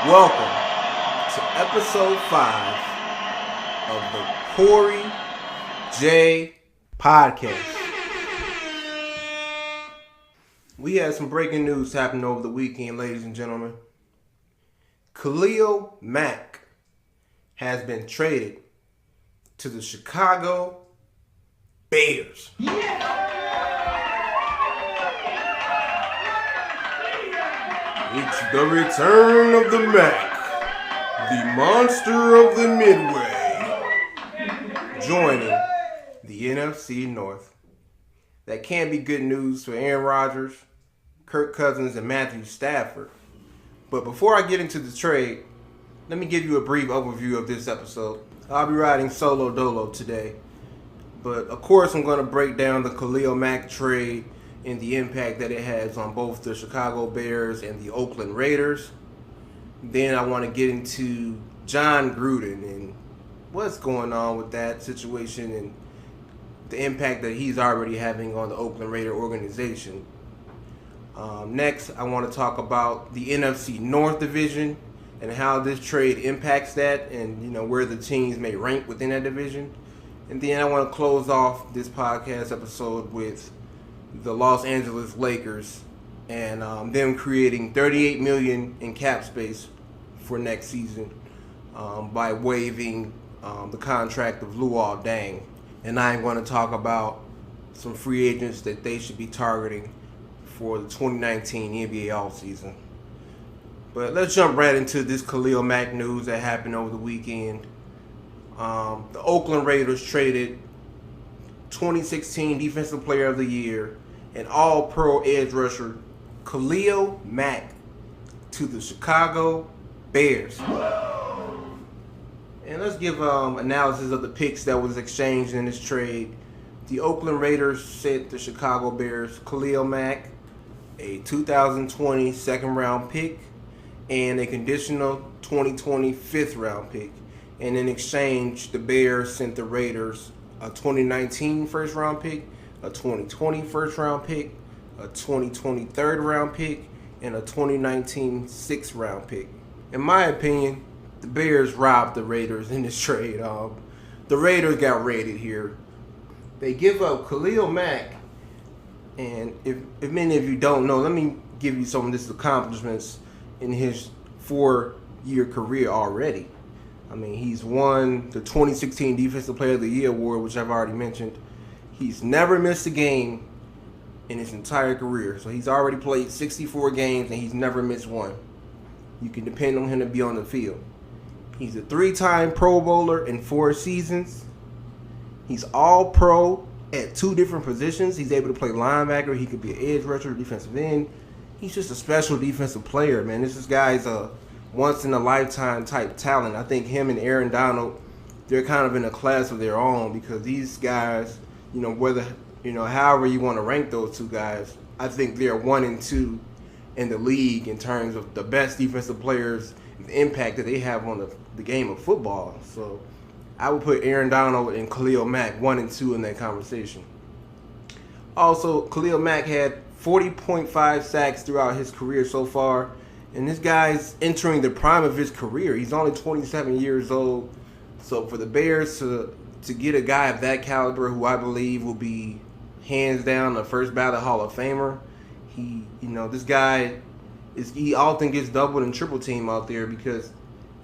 Welcome to episode 5 of the Kori J podcast. We had some breaking news happen over the weekend, ladies and gentlemen. Khalil Mack has been traded to the Chicago Bears. It's the return of the Mack, the monster of the Midway, joining the NFC North. That can't be good news for Aaron Rodgers, Kirk Cousins, and Matthew Stafford. But before I get into the trade, let me give you a brief overview of this episode. I'll be riding solo dolo today. But of course, I'm going to break down the Khalil Mack trade and the impact that it has on both the Chicago Bears and the Oakland Raiders. Then I want to get into Jon Gruden and what's going on with that situation and the impact that he's already having on the Oakland Raider organization. Next, I want to talk about the NFC North division and how this trade impacts that and where the teams may rank within that division. And then I want to close off this podcast episode with the Los Angeles Lakers and them creating $38 million in cap space for next season by waiving the contract of Deng. And I'm going to talk about some free agents that they should be targeting for the 2019 NBA offseason. But let's jump right into this Khalil Mack news that happened over the weekend. The Oakland Raiders traded 2016 Defensive Player of the Year and All-Pro edge rusher Khalil Mack to the Chicago Bears. And let's give analysis of the picks that was exchanged in this trade. The Oakland Raiders sent the Chicago Bears Khalil Mack, a 2020 second-round pick, and a conditional 2020 fifth-round pick. And in exchange, the Bears sent the Raiders a 2019 first-round pick, a 2020 first-round pick, a 2020 third-round pick, and a 2019 sixth-round pick. In my opinion, the Bears robbed the Raiders in this trade. The Raiders got raided here. They give up Khalil Mack, and if many of you don't know, let me give you some of his accomplishments in his 4-year career already. I mean, he's won the 2016 Defensive Player of the Year award, which I've already mentioned. He's never missed a game in his entire career. So he's already played 64 games and he's never missed one. You can depend on him to be on the field. He's a 3-time Pro Bowler in 4 seasons. He's all-pro at 2 different positions. He's able to play linebacker. He could be an edge rusher, defensive end. He's just a special defensive player, man. This guy's a once-in-a-lifetime type talent. I think him and Aaron Donald, they're kind of in a class of their own because these guys, however you want to rank those 2 guys, I think they're 1 and 2 in the league in terms of the best defensive players, the impact that they have on the game of football. So I would put Aaron Donald and Khalil Mack 1 and 2 in that conversation. Also, Khalil Mack had 40.5 sacks throughout his career so far, and this guy's entering the prime of his career. He's only 27 years old. So for the Bears to get a guy of that caliber, who I believe will be hands down the first ballot Hall of Famer, this guy he often gets doubled and triple team out there because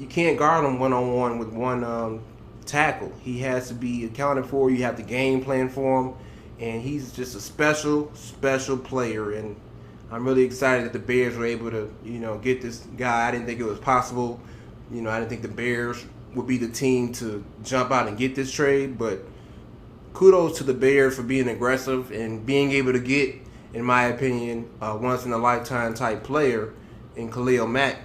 you can't guard him one-on-one with one tackle. He has to be accounted for. You have to game plan for him, and he's just a special player. And I'm really excited that the Bears were able to, get this guy. I didn't think it was possible. I didn't think the Bears would be the team to jump out and get this trade, but kudos to the Bears for being aggressive and being able to get, in my opinion, a once-in-a-lifetime type player in Khalil Mack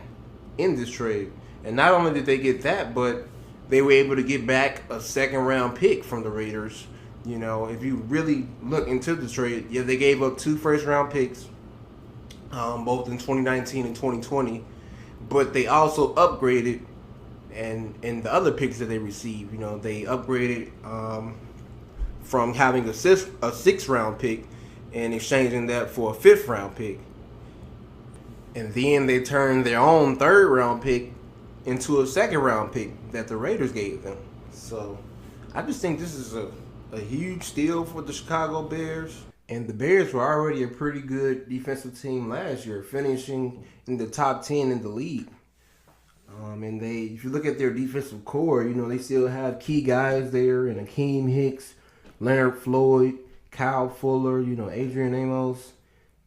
in this trade. And not only did they get that, but they were able to get back a second-round pick from the Raiders. If you really look into the trade, they gave up 2 first-round picks, both in 2019 and 2020, but they also upgraded, and the other picks that they received, they upgraded from having a 6th round pick and exchanging that for a 5th round pick. And then they turned their own third round pick into a second round pick that the Raiders gave them. So I just think this is a huge steal for the Chicago Bears. And the Bears were already a pretty good defensive team last year, finishing in the top 10 in the league. And if you look at their defensive core, they still have key guys there, and Akeem Hicks, Leonard Floyd, Kyle Fuller, Adrian Amos,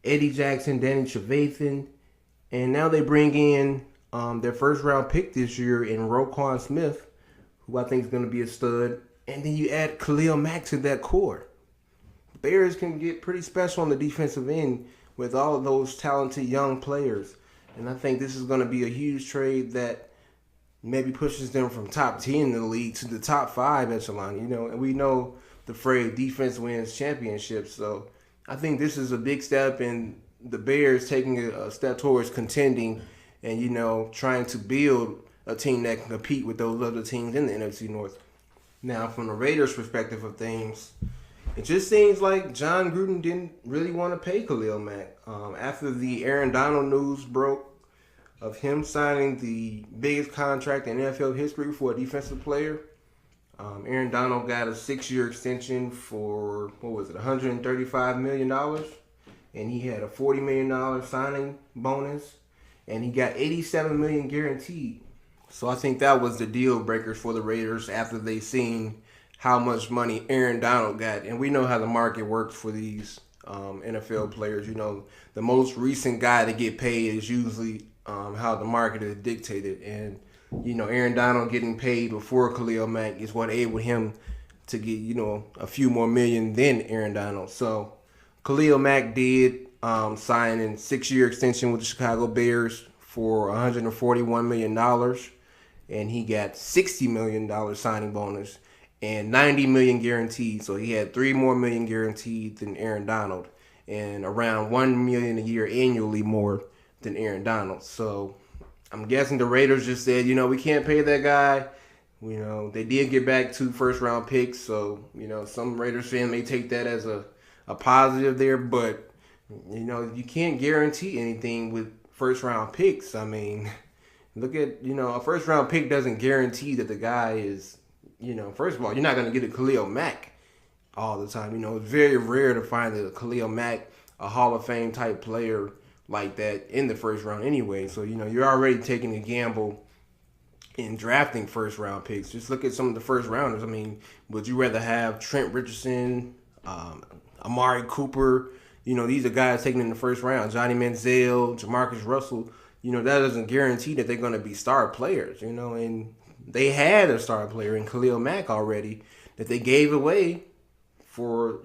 Eddie Jackson, Danny Trevathan. And now they bring in their first round pick this year in Roquan Smith, who I think is going to be a stud. And then you add Khalil Mack to that core. Bears can get pretty special on the defensive end with all of those talented young players. And I think this is going to be a huge trade that maybe pushes them from top 10 in the league to the top 5 echelon. And we know the phrase defense wins championships. So I think this is a big step in the Bears taking a step towards contending and, trying to build a team that can compete with those other teams in the NFC North. Now, from the Raiders' perspective of things, it just seems like Jon Gruden didn't really want to pay Khalil Mack. After the Aaron Donald news broke of him signing the biggest contract in NFL history for a defensive player, Aaron Donald got a 6-year extension for, $135 million. And he had a $40 million signing bonus. And he got $87 million guaranteed. So I think that was the deal breakers for the Raiders after they seen how much money Aaron Donald got. And we know how the market works for these NFL players. The most recent guy to get paid is usually how the market is dictated. And, Aaron Donald getting paid before Khalil Mack is what enabled him to get, a few more million than Aaron Donald. So Khalil Mack did sign a 6-year extension with the Chicago Bears for $141 million. And he got $60 million signing bonus and $90 million guaranteed. So he had $3 more million guaranteed than Aaron Donald, and around $1 million a year annually more than Aaron Donald. So I'm guessing the Raiders just said, we can't pay that guy. They did get back 2 first-round picks, so some Raiders fans may take that as a positive there. But you can't guarantee anything with first-round picks. I mean, look at a first-round pick doesn't guarantee that the guy is. First of all, you're not going to get a Khalil Mack all the time. It's very rare to find a Khalil Mack, a Hall of Fame type player like that in the first round anyway. So, you're already taking a gamble in drafting first round picks. Just look at some of the first rounders. I mean, would you rather have Trent Richardson, Amari Cooper? These are guys taken in the first round. Johnny Manziel, Jamarcus Russell. That doesn't guarantee that they're going to be star players, and they had a star player in Khalil Mack already that they gave away for,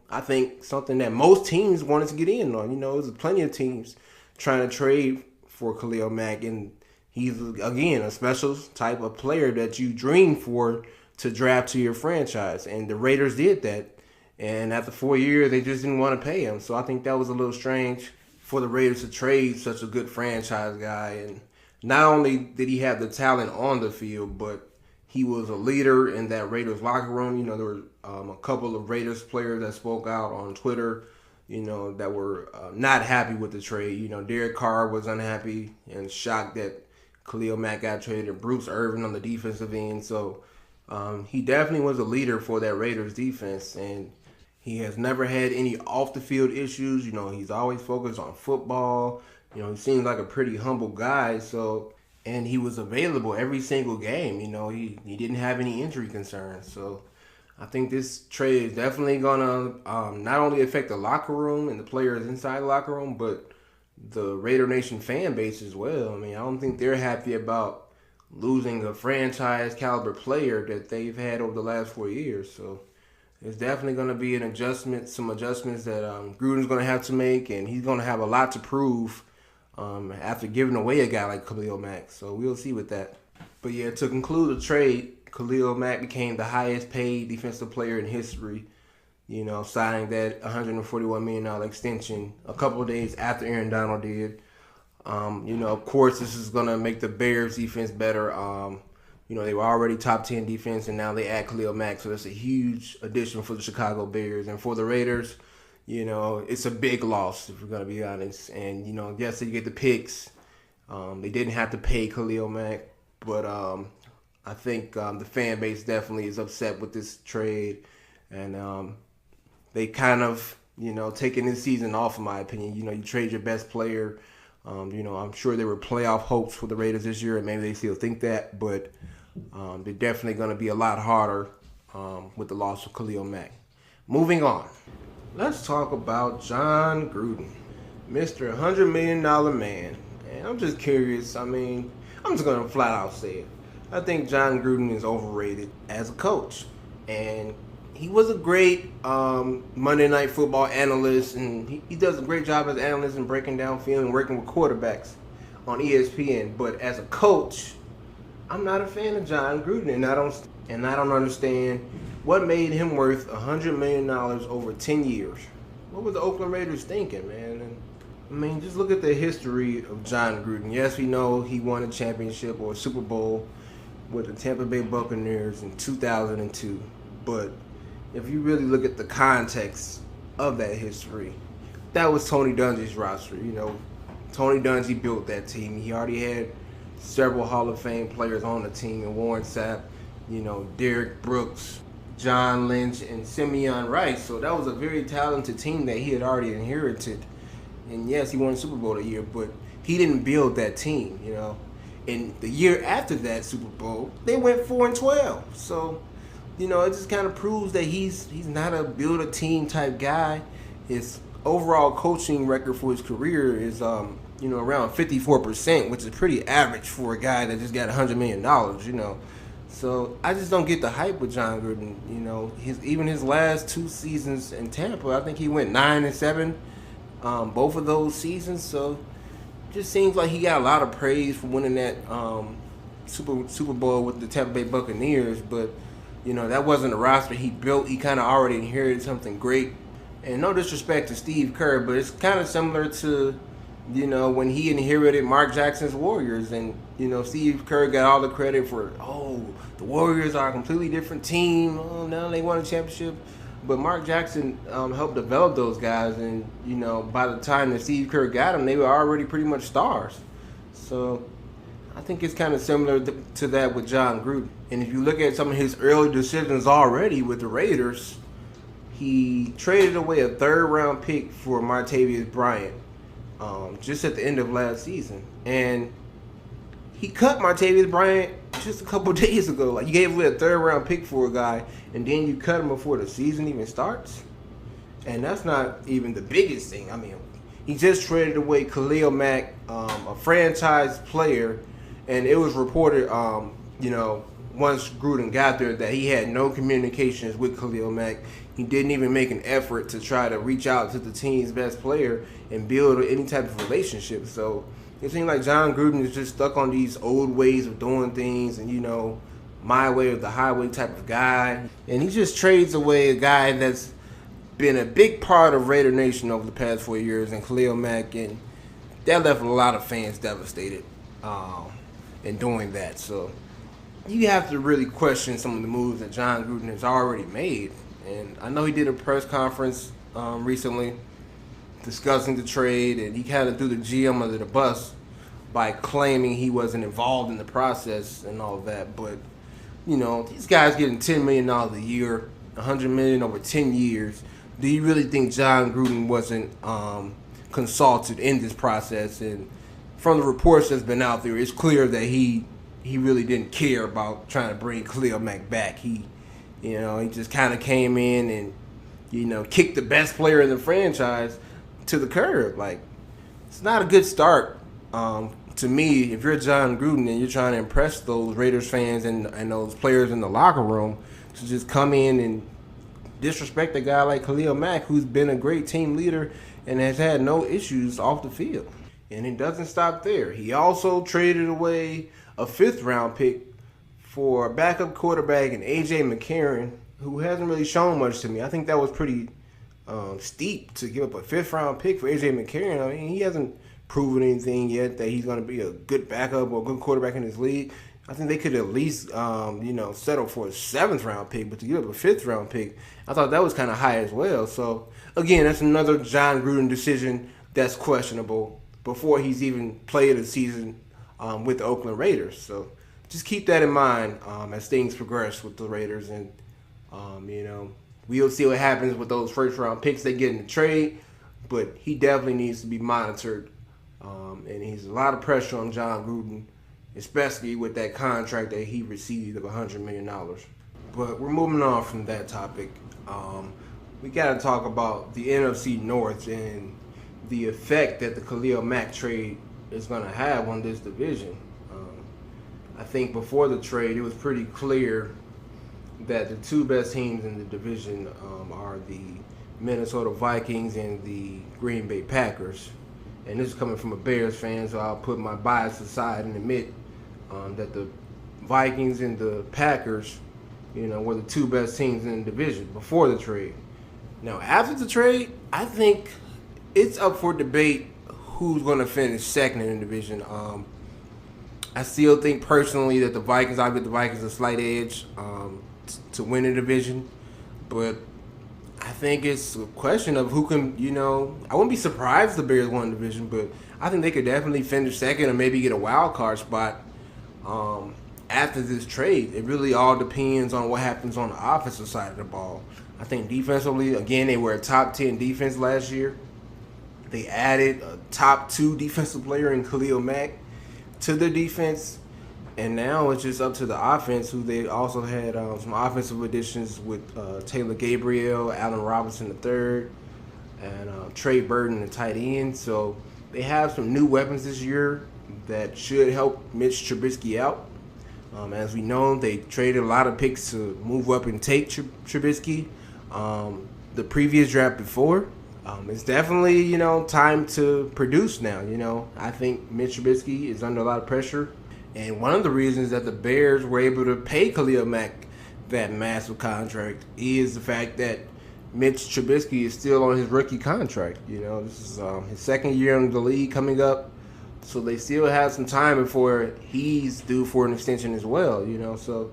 I think something that most teams wanted to get in on. There's plenty of teams trying to trade for Khalil Mack, and he's, again, a special type of player that you dream for to draft to your franchise. And the Raiders did that. And after 4 years, they just didn't want to pay him. So I think that was a little strange for the Raiders to trade such a good franchise guy. And not only did he have the talent on the field, but he was a leader in that Raiders locker room. There were a couple of Raiders players that spoke out on Twitter, that were not happy with the trade. Derek Carr was unhappy and shocked that Khalil Mack got traded. Bruce Irvin on the defensive end. So he definitely was a leader for that Raiders defense. And he has never had any off-the-field issues. He's always focused on football. He seems like a pretty humble guy. So, and he was available every single game. He didn't have any injury concerns. So I think this trade is definitely going to not only affect the locker room and the players inside the locker room, but the Raider Nation fan base as well. I mean, I don't think they're happy about losing a franchise caliber player that they've had over the last 4 years. So it's definitely going to be some adjustments that Gruden's going to have to make, and he's going to have a lot to prove after giving away a guy like Khalil Mack. So we'll see with that. But yeah, to conclude the trade, Khalil Mack became the highest paid defensive player in history, signing that $141 million extension a couple of days after Aaron Donald did. Of course, this is going to make the Bears defense better. They were already top 10 defense, and now they add Khalil Mack. So that's a huge addition for the Chicago Bears. And for the Raiders, it's a big loss if we're gonna be honest. And yes, you get the picks. They didn't have to pay Khalil Mack, but I think the fan base definitely is upset with this trade, and they kind of taking this season off, in my opinion. You trade your best player. I'm sure there were playoff hopes for the Raiders this year, and maybe they still think that, but they're definitely going to be a lot harder with the loss of Khalil Mack. Moving on, let's talk about Jon Gruden, Mr. $100 million man. And I'm just curious. I'm just going to flat out say it. I think Jon Gruden is overrated as a coach, and he was a great Monday Night Football analyst, and he does a great job as an analyst in breaking down film and working with quarterbacks on ESPN. But as a coach, I'm not a fan of Jon Gruden, and I don't understand what made him worth $100 million over 10 years. What was the Oakland Raiders thinking, man? And, just look at the history of Jon Gruden. Yes, we know he won a championship or a Super Bowl with the Tampa Bay Buccaneers in 2002, but if you really look at the context of that history, that was Tony Dungy's roster. Tony Dungy built that team. He already had several Hall of Fame players on the team, and Warren Sapp, Derek Brooks, John Lynch, and Simeon Rice. So that was a very talented team that he had already inherited. And yes, he won the Super Bowl that year, but he didn't build that team, And the year after that Super Bowl, they went 4-12. So it just kind of proves that he's not a build a team type guy. His overall coaching record for his career is around 54%, which is pretty average for a guy that just got $100 million. So I just don't get the hype with Jon Gruden. His last 2 seasons in Tampa, I think he went 9-7, both of those seasons. So it just seems like he got a lot of praise for winning that Super Bowl with the Tampa Bay Buccaneers, but that wasn't a roster he built. He kind of already inherited something great. And no disrespect to Steve Kerr, but it's kind of similar to, when he inherited Mark Jackson's Warriors. And, Steve Kerr got all the credit for, the Warriors are a completely different team. Oh, now they won a championship. But Mark Jackson helped develop those guys. And, by the time that Steve Kerr got them, they were already pretty much stars. So I think it's kind of similar to that with Jon Gruden. And if you look at some of his early decisions already with the Raiders, he traded away a 3rd-round pick for Martavis Bryant just at the end of last season. And he cut Martavis Bryant just a couple days ago. Like, you gave away a 3rd-round pick for a guy, and then you cut him before the season even starts? And that's not even the biggest thing. He just traded away Khalil Mack, a franchise player, and it was reported, once Gruden got there, that he had no communications with Khalil Mack. He didn't even make an effort to try to reach out to the team's best player and build any type of relationship. So it seems like Jon Gruden is just stuck on these old ways of doing things and, my way or the highway type of guy. And he just trades away a guy that's been a big part of Raider Nation over the past 4 years, and Khalil Mack, and that left a lot of fans devastated in doing that. So you have to really question some of the moves that Jon Gruden has already made. And I know he did a press conference recently discussing the trade, and he kind of threw the GM under the bus by claiming he wasn't involved in the process and all of that. But, these guys getting $10 million a year, $100 million over 10 years. Do you really think Jon Gruden wasn't consulted in this process? And from the reports that's been out there, it's clear that he really didn't care about trying to bring Khalil Mack back. He just kind of came in and, kicked the best player in the franchise to the curb. Like, it's not a good start to me. If you're Jon Gruden and you're trying to impress those Raiders fans and those players in the locker room, to just come in and disrespect a guy like Khalil Mack, who's been a great team leader and has had no issues off the field. And it doesn't stop there. He also traded away a 5th-round pick for a backup quarterback in A.J. McCarron, who hasn't really shown much to me. I think that was pretty steep to give up a 5th-round pick for A.J. McCarron. He hasn't proven anything yet that he's going to be a good backup or a good quarterback in this league. I think they could at least, settle for a 7th round pick, but to give up a 5th round pick, I thought that was kind of high as well. So again, that's another Jon Gruden decision that's questionable before he's even played a season with the Oakland Raiders. So just keep that in mind as things progress with the Raiders, and we'll see what happens with those 1st-round picks they get in the trade. But he definitely needs to be monitored, and he's a lot of pressure on Jon Gruden, especially with that contract that he received of $100 million. But we're moving on from that topic. We got to talk about the NFC North and the effect that the Khalil Mack trade is going to have on this division. I think before the trade, it was pretty clear that the 2 best teams in the division are the Minnesota Vikings and the Green Bay Packers. And this is coming from a Bears fan, so I'll put my bias aside and admit that the Vikings and the Packers, were the 2 best teams in the division before the trade. Now, after the trade, I think it's up for debate who's going to finish second in the division. I still think personally that I'll give the Vikings a slight edge to win the division, but I think it's a question of who can, I wouldn't be surprised if the Bears won the division, but I think they could definitely finish second or maybe get a wild card spot after this trade. It really all depends on what happens on the offensive side of the ball. I think defensively, again, they were a top 10 defense last year. They added a top 2 defensive player in Khalil Mack to their defense. And now it's just up to the offense, who they also had some offensive additions with Taylor Gabriel, Allen Robinson III, and Trey Burton, the tight end. So they have some new weapons this year that should help Mitch Trubisky out. As we know, they traded a lot of picks to move up and take Trubisky. The previous draft before. It's definitely, time to produce now. I think Mitch Trubisky is under a lot of pressure. And one of the reasons that the Bears were able to pay Khalil Mack that massive contract is the fact that Mitch Trubisky is still on his rookie contract. This is his 2nd year in the league coming up. So they still have some time before he's due for an extension as well, So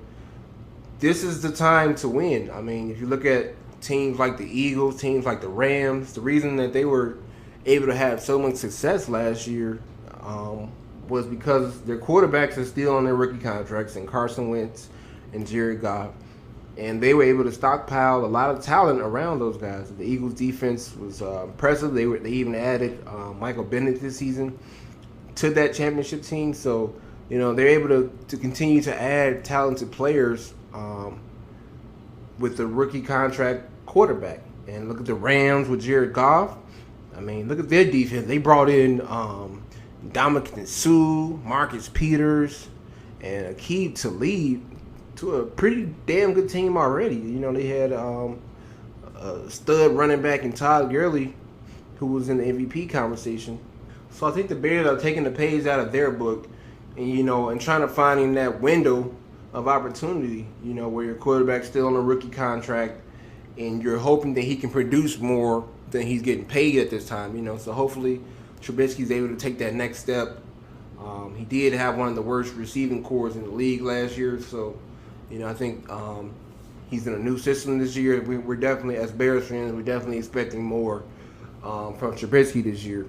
this is the time to win. I mean, if you look at teams like the Eagles, teams like the Rams, the reason that they were able to have so much success last year was because their quarterbacks are still on their rookie contracts, and Carson Wentz and Jared Goff. And they were able to stockpile a lot of talent around those guys. The Eagles' defense was impressive. They even added Michael Bennett this season to that championship team. So, they're able to continue to add talented players with the rookie contract quarterback. And look at the Rams with Jared Goff. I mean, look at their defense. They brought in Dominican Sue, Marcus Peters, and Aqib Talib to a pretty damn good team already. They had a stud running back in Todd Gurley, who was in the MVP conversation. So I think the Bears are taking the page out of their book and trying to find in that window of opportunity, where your quarterback's still on a rookie contract and you're hoping that he can produce more than he's getting paid at this time, So hopefully Trubisky's able to take that next step. He did have one of the worst receiving corps in the league last year, so I think he's in a new system this year. We're definitely, as Bears fans, we're definitely expecting more from Trubisky this year.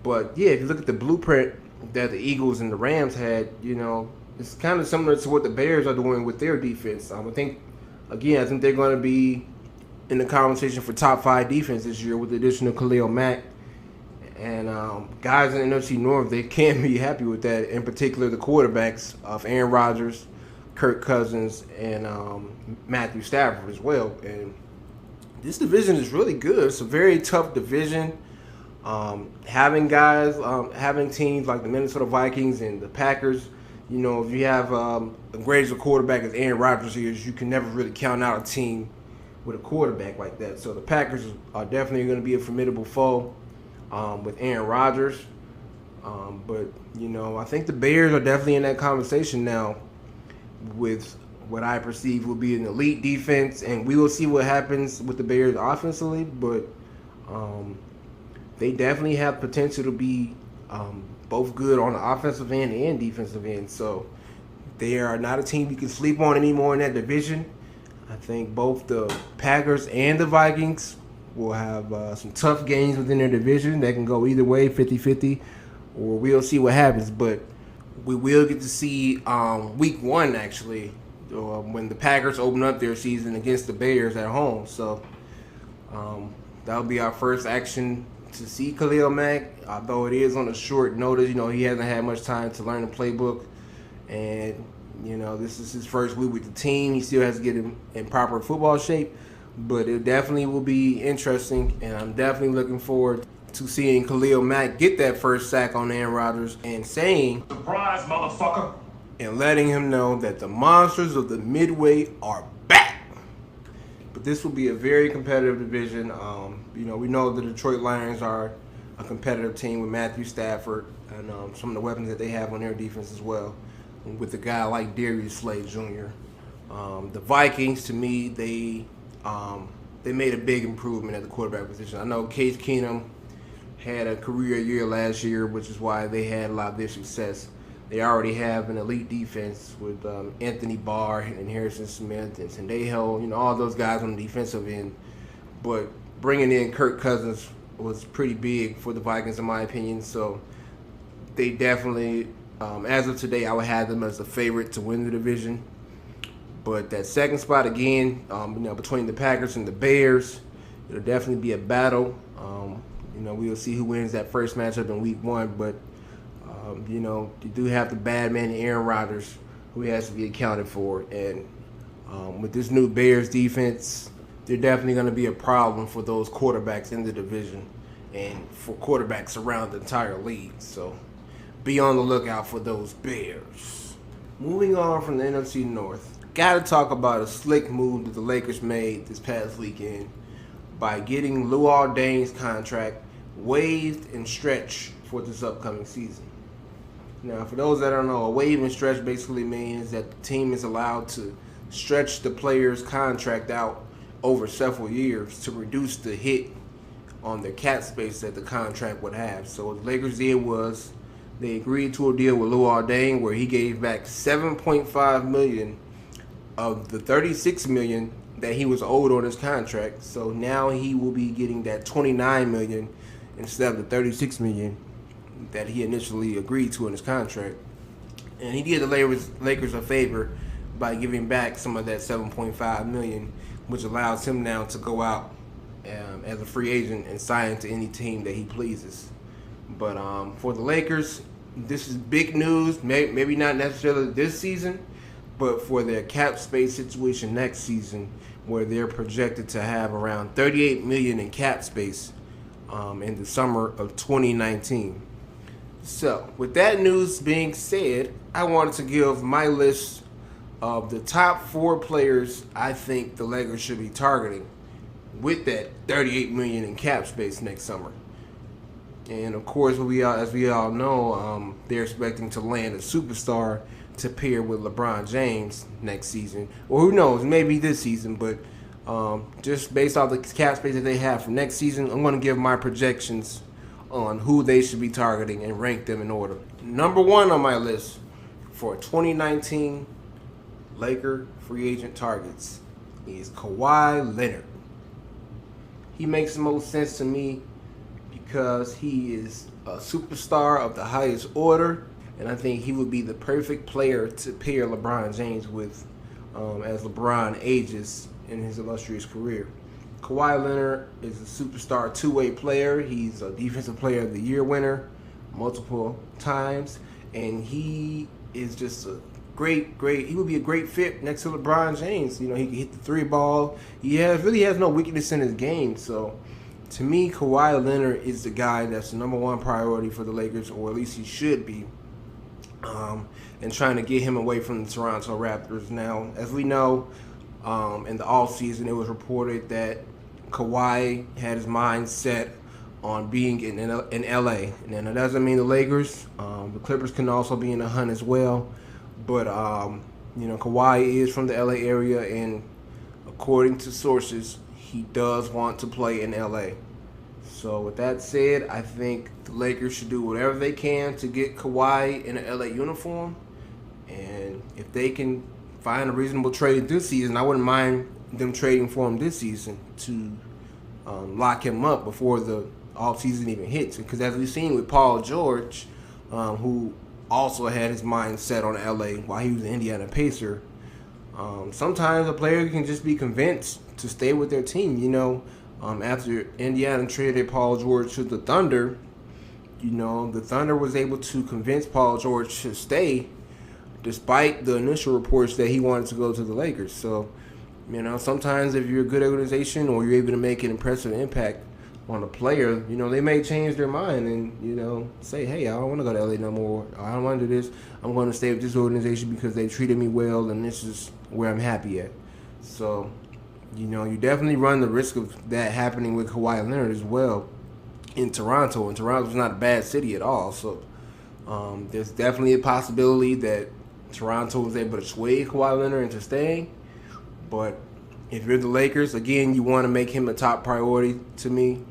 But yeah, if you look at the blueprint that the Eagles and the Rams had, it's kind of similar to what the Bears are doing with their defense. I think they're going to be in the conversation for top 5 defense this year with the addition of Khalil Mack. And guys in the NFC North, they can't be happy with that, in particular the quarterbacks of Aaron Rodgers, Kirk Cousins, and Matthew Stafford as well. And this division is really good. It's a very tough division. Having teams like the Minnesota Vikings and the Packers, if you have a great as a quarterback as Aaron Rodgers is, you can never really count out a team with a quarterback like that. So the Packers are definitely going to be a formidable foe with Aaron Rodgers. But I think the Bears are definitely in that conversation now with what I perceive will be an elite defense, and we will see what happens with the Bears offensively, but they definitely have potential to be both good on the offensive end and defensive end. So They are not a team you can sleep on anymore in that division. I think both the Packers and the Vikings will have some tough games within their division that can go either way, 50-50, or we'll see what happens. But we will get to see week 1, actually, when the Packers open up their season against the Bears at home. So that'll be our first action to see Khalil Mack, although it is on a short notice. He hasn't had much time to learn the playbook. And, this is his first week with the team. He still has to get in proper football shape. But it definitely will be interesting. And I'm definitely looking forward to seeing Khalil Mack get that first sack on Aaron Rodgers and saying, "Surprise, motherfucker!" and letting him know that the monsters of the Midway are back. But this will be a very competitive division. We know the Detroit Lions are a competitive team with Matthew Stafford and some of the weapons that they have on their defense as well, with a guy like Darius Slay Jr. The Vikings, to me, they made a big improvement at the quarterback position. I know Case Keenum had a career year last year, which is why they had a lot of their success. They already have an elite defense with Anthony Barr and Harrison Smith and Sandejo, all those guys on the defensive end. But bringing in Kirk Cousins was pretty big for the Vikings, in my opinion. So they definitely, as of today, I would have them as the favorite to win the division. But that second spot again, between the Packers and the Bears, it'll definitely be a battle. We'll see who wins that first matchup in week 1. But you do have the bad man Aaron Rodgers, who has to be accounted for. And with this new Bears defense, they're definitely going to be a problem for those quarterbacks in the division and for quarterbacks around the entire league. So be on the lookout for those Bears. Moving on from the NFC North, got to talk about a slick move that the Lakers made this past weekend by getting Deng's contract waived and stretched for this upcoming season. Now, for those that don't know, a waive and stretch basically means that the team is allowed to stretch the player's contract out over several years to reduce the hit on the cap space that the contract would have. So what the Lakers did was they agreed to a deal with Deng where he gave back $7.5 million of the $36 million that he was owed on his contract. So now he will be getting that $29 million instead of the $36 million that he initially agreed to in his contract. And he did the Lakers a favor by giving back some of that $7.5 million, which allows him now to go out as a free agent and sign to any team that he pleases. But for the Lakers, this is big news. Maybe not necessarily this season, but for their cap space situation next season, where they're projected to have around $38 million in cap space in the summer of 2019. So, with that news being said, I wanted to give my list of the top 4 players I think the Lakers should be targeting with that $38 million in cap space next summer. And of course, as we all know, they're expecting to land a superstar to pair with LeBron James next season, or who knows, maybe this season. But just based off the cap space that they have for next season, I'm going to give my projections on who they should be targeting and rank them in order. Number 1 on my list for 2019 Laker free agent targets is Kawhi Leonard. He makes the most sense to me because he is a superstar of the highest order, and I think he would be the perfect player to pair LeBron James with as LeBron ages in his illustrious career. Kawhi Leonard is a superstar two-way player. He's a Defensive Player of the Year winner multiple times, and he is just a he would be a great fit next to LeBron James. He can hit the 3 ball. He really has no weakness in his game. So, to me, Kawhi Leonard is the guy that's the number 1 priority for the Lakers, or at least he should be, and trying to get him away from the Toronto Raptors. Now, as we know, in the offseason, it was reported that Kawhi had his mind set on being in LA. And that doesn't mean the Lakers. The Clippers can also be in the hunt as well. But, Kawhi is from the LA area, and according to sources, he does want to play in LA. So with that said, I think the Lakers should do whatever they can to get Kawhi in an LA uniform. And And if they can find a reasonable trade this season, I wouldn't mind them trading for him this season to lock him up before the offseason even hits. Because as we've seen with Paul George, who also had his mind set on LA while he was an Indiana Pacer, sometimes a player can just be convinced to stay with their team. After Indiana traded Paul George to the Thunder, the Thunder was able to convince Paul George to stay despite the initial reports that he wanted to go to the Lakers. So, sometimes if you're a good organization or you're able to make an impressive impact on a player, they may change their mind and, say, hey, I don't want to go to LA no more. I don't want to do this. I'm going to stay with this organization because they treated me well and this is where I'm happy at. So, you definitely run the risk of that happening with Kawhi Leonard as well in Toronto. And Toronto's not a bad city at all. So, there's definitely a possibility that Toronto was able to sway Kawhi Leonard into staying. But if you're the Lakers, again, you want to make him a top priority to me.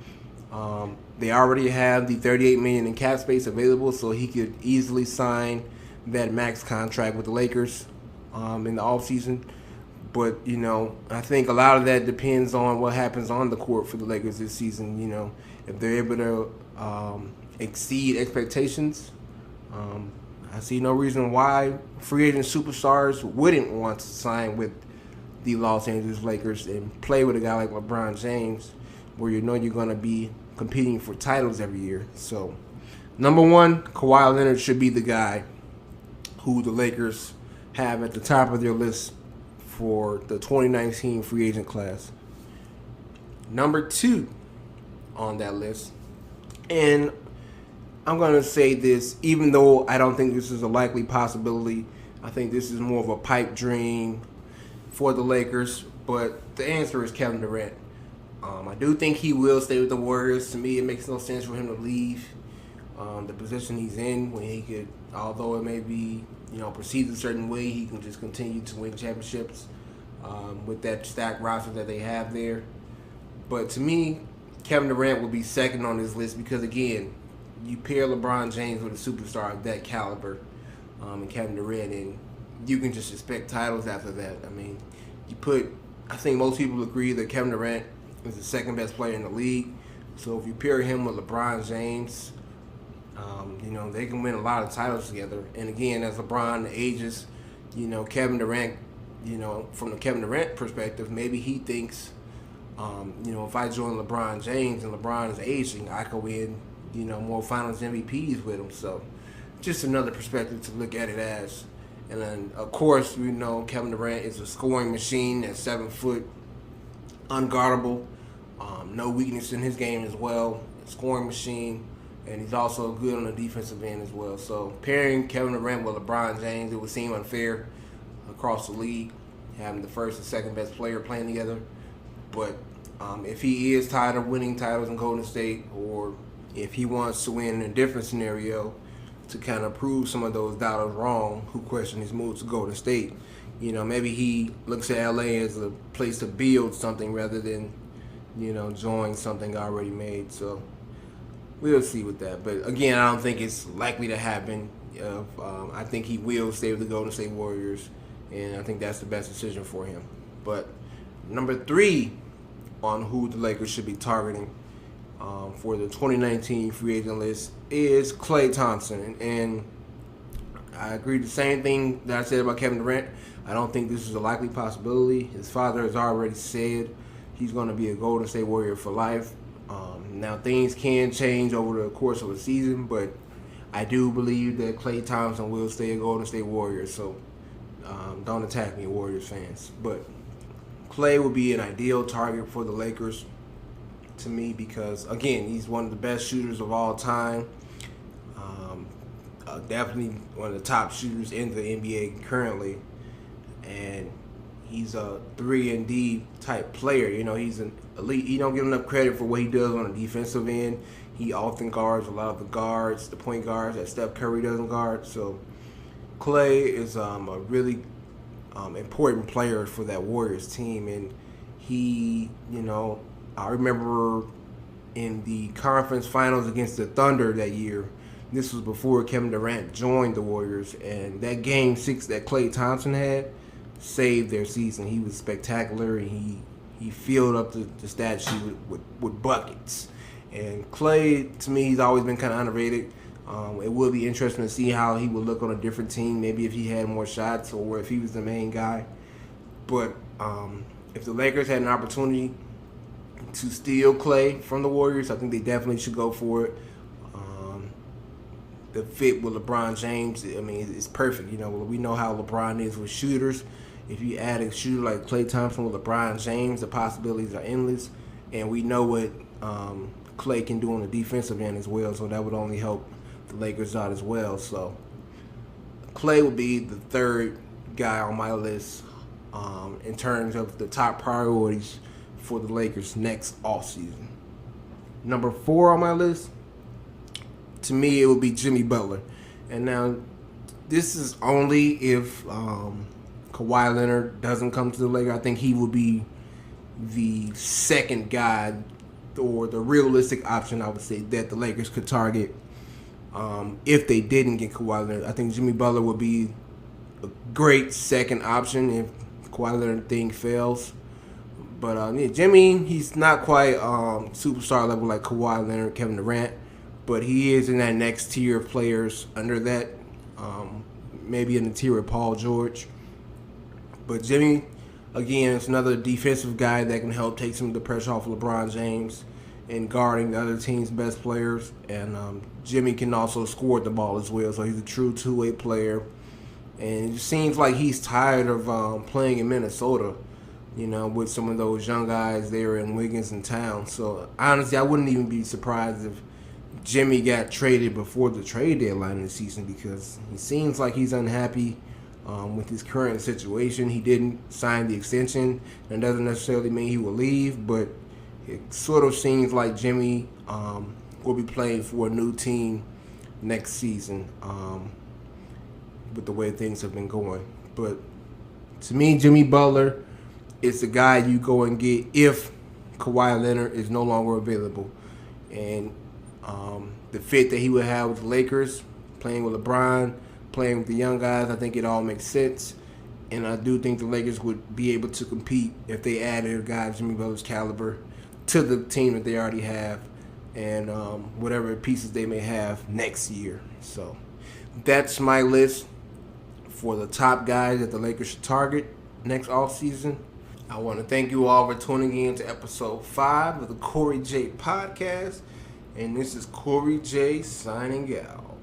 They already have the $38 million in cap space available, so he could easily sign that max contract with the Lakers in the offseason. But, I think a lot of that depends on what happens on the court for the Lakers this season. If they're able to exceed expectations, I see no reason why free agent superstars wouldn't want to sign with the Los Angeles Lakers and play with a guy like LeBron James, where you're going to be competing for titles every year. So, number one, Kawhi Leonard should be the guy who the Lakers have at the top of their list for the 2019 free agent class. Number two on that list, and I'm going to say this, even though I don't think this is a likely possibility, I think this is more of a pipe dream for the Lakers, but the answer is Kevin Durant. I do think he will stay with the Warriors. To me, it makes no sense for him to leave the position he's in when he could, although it may be, perceived a certain way, he can just continue to win championships with that stacked roster that they have there. But to me, Kevin Durant will be second on this list because, again, you pair LeBron James with a superstar of that caliber and Kevin Durant, and you can just expect titles after that. I mean, I think most people agree that Kevin Durant is the second best player in the league. So if you pair him with LeBron James, they can win a lot of titles together. And again, as LeBron ages, Kevin Durant, from the Kevin Durant perspective, maybe he thinks, if I join LeBron James and LeBron is aging, I could win, more Finals MVPs with him. So just another perspective to look at it as. And then, of course, Kevin Durant is a scoring machine at 7 foot, unguardable. No weakness in his game as well. Scoring machine. And he's also good on the defensive end as well. So pairing Kevin Durant with LeBron James, it would seem unfair across the league, having the first and second best player playing together. But if he is tired of winning titles in Golden State, or if he wants to win in a different scenario to kind of prove some of those doubters wrong who question his move to Golden State, maybe he looks at LA as a place to build something rather than, join something already made. So we'll see with that. But again, I don't think it's likely to happen. I think he will stay with the Golden State Warriors, and I think that's the best decision for him. But number three on who the Lakers should be targeting for the 2019 free agent list is Klay Thompson. And I agree the same thing that I said about Kevin Durant. I don't think this is a likely possibility. His father has already said he's going to be a Golden State Warrior for life. Now, things can change over the course of a season, but I do believe that Klay Thompson will stay a Golden State Warrior. So don't attack me, Warriors fans. But Klay would be an ideal target for the Lakers to me because, again, he's one of the best shooters of all time. Definitely one of the top shooters in the NBA currently. And he's a 3-and-D type player. He's an elite. He don't get enough credit for what he does on the defensive end. He often guards a lot of the guards, the point guards that Steph Curry doesn't guard. So Klay is a really important player for that Warriors team. And he, I remember in the conference finals against the Thunder that year, This was before Kevin Durant joined the Warriors, and that Game 6 that Klay Thompson had saved their season. He was spectacular, and he filled up the stat sheet with buckets. And Klay, to me, he's always been kind of underrated. It would be interesting to see how he would look on a different team, maybe if he had more shots or if he was the main guy. But if the Lakers had an opportunity to steal Klay from the Warriors, I think they definitely should go for it. The fit with LeBron James, I mean, it's perfect. You know, we know how LeBron is with shooters. If you add a shooter like Klay Thompson with LeBron James, the possibilities are endless. And we know what Klay can do on the defensive end as well, so that would only help the Lakers out as well. So Klay would be the third guy on my list in terms of the top priorities for the Lakers next offseason. Number 4 on my list, to me, it would be Jimmy Butler. And now, this is only if Kawhi Leonard doesn't come to the Lakers. I think he will be the second guy or the realistic option, I would say, that the Lakers could target if they didn't get Kawhi Leonard. I think Jimmy Butler would be a great second option if Kawhi Leonard thing fails. But yeah, Jimmy, he's not quite superstar level like Kawhi Leonard, Kevin Durant, but he is in that next tier of players under that, maybe in the tier of Paul George. But Jimmy, again, is another defensive guy that can help take some of the pressure off of LeBron James and guarding the other team's best players. And Jimmy can also score the ball as well, so he's a true two-way player. And it just seems like he's tired of playing in Minnesota, you know, with some of those young guys there in Wiggins and Towns. So, honestly, I wouldn't even be surprised if Jimmy got traded before the trade deadline of the season, because he seems like he's unhappy with his current situation. He didn't sign the extension, and it doesn't necessarily mean he will leave, but it sort of seems like Jimmy will be playing for a new team next season with the way things have been going. But to me, Jimmy Butler is the guy you go and get if Kawhi Leonard is no longer available. And the fit that he would have with the Lakers, playing with LeBron, playing with the young guys, I think it all makes sense. And I do think the Lakers would be able to compete if they added a guy of Jimmy Butler's caliber to the team that they already have and whatever pieces they may have next year. So that's my list for the top guys that the Lakers should target next offseason. I want to thank you all for tuning in to episode 5 of the Kori J podcast. And this is Kori J signing out.